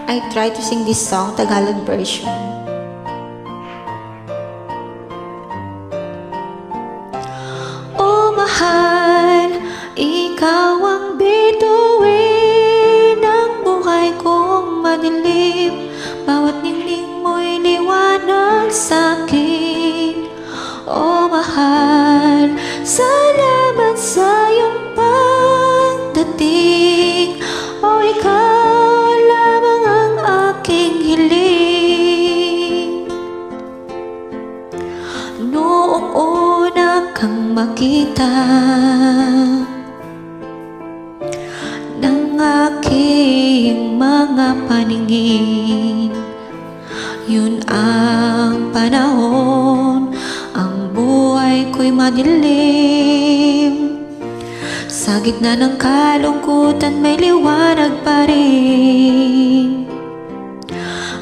I try to sing this song, Tagalog version. Oh mahal, ikaw ang bituin ng buhay kong madilim. Bawat ningning mo'y liwanag sa'kin. Oh mahal, salamat sa iyong pagdating. Oh ikaw lamang ang aking hiling. Noong una kang makita ng aking mga paningin, yun ang panahon ang buhay ko'y madilim. Sa gitna ng kalungkutan may liwanag pa rin.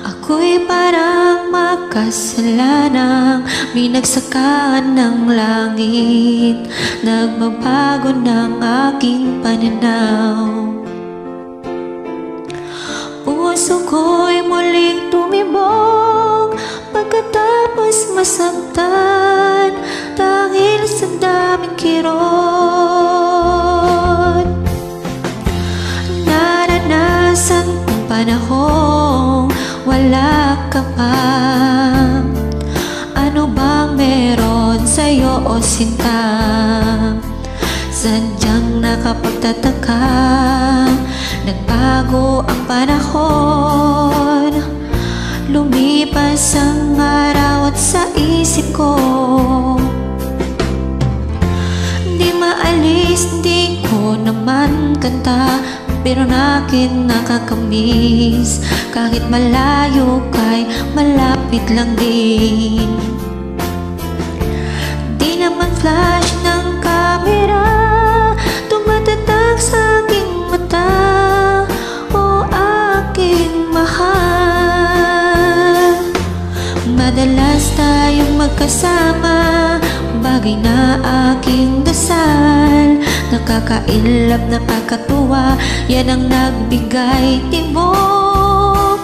Ako'y parang makasalanang binagsakan ng langit. Nagbabago ng aking pananaw. Puso ko'y muling tumibok pagkatapos masaktan dahil sa daming kirot. Naranasan kong panahong wala ka pa. Ano bang meron sa'yo o sinta? Sadyang nakapagtataka, nagbago ang panahon. Lumipas ang araw at sa isip ko di maalis, di ko naman kanta, pero nakin nakakamiss. Kahit malayo kay malapit lang din. Di naman flash ng camera tumatatak sa aking mata. O aking mahal, madalas tayong magkasama, bagay na aking dasal. Nakakailap, nakakatuwa, yan ang nagbigay tibok.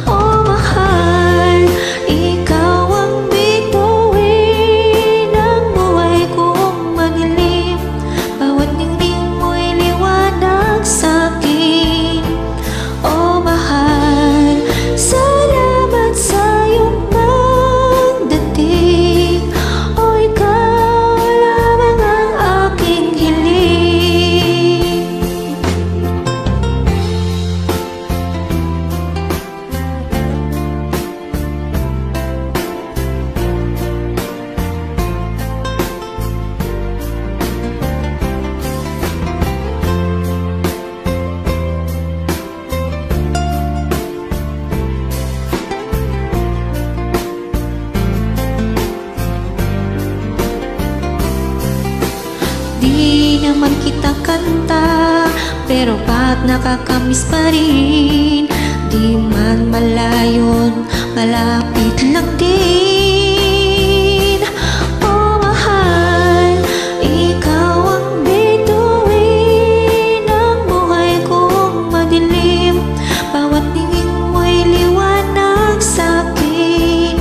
Oh mahal, ikaw ang bituin ng buhay kong madilim. Bawat ningning mo'y liwanag sa'kin. Oh mahal, salamat sa iyong pagdating. Oh ikaw lamang ang aking hiling. Di naman kita kanta, pero bakit nakakamiss pa rin? Di man malayon, malapit lang din. Oh mahal, ikaw ang bituin ng buhay kong madilim. Bawat tingin mo'y liwanag sa'kin.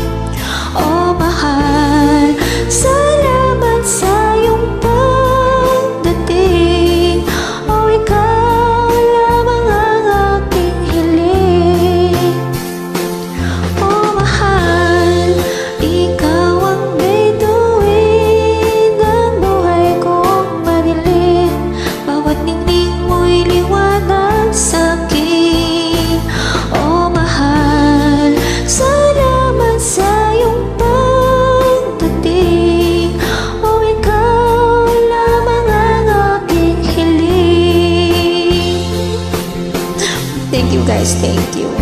Oh mahal, salamat sa iyong pagdating. Oh ikaw lamang ang aking hiling. Oh mahal, ikaw ang bituin ng buhay kong madilim. Bawat ningning mo'y liwanag sa'kin. Oh mahal, salamat sa iyong pagdating. Oh ikaw lamang ang aking hiling. Thank you guys, thank you.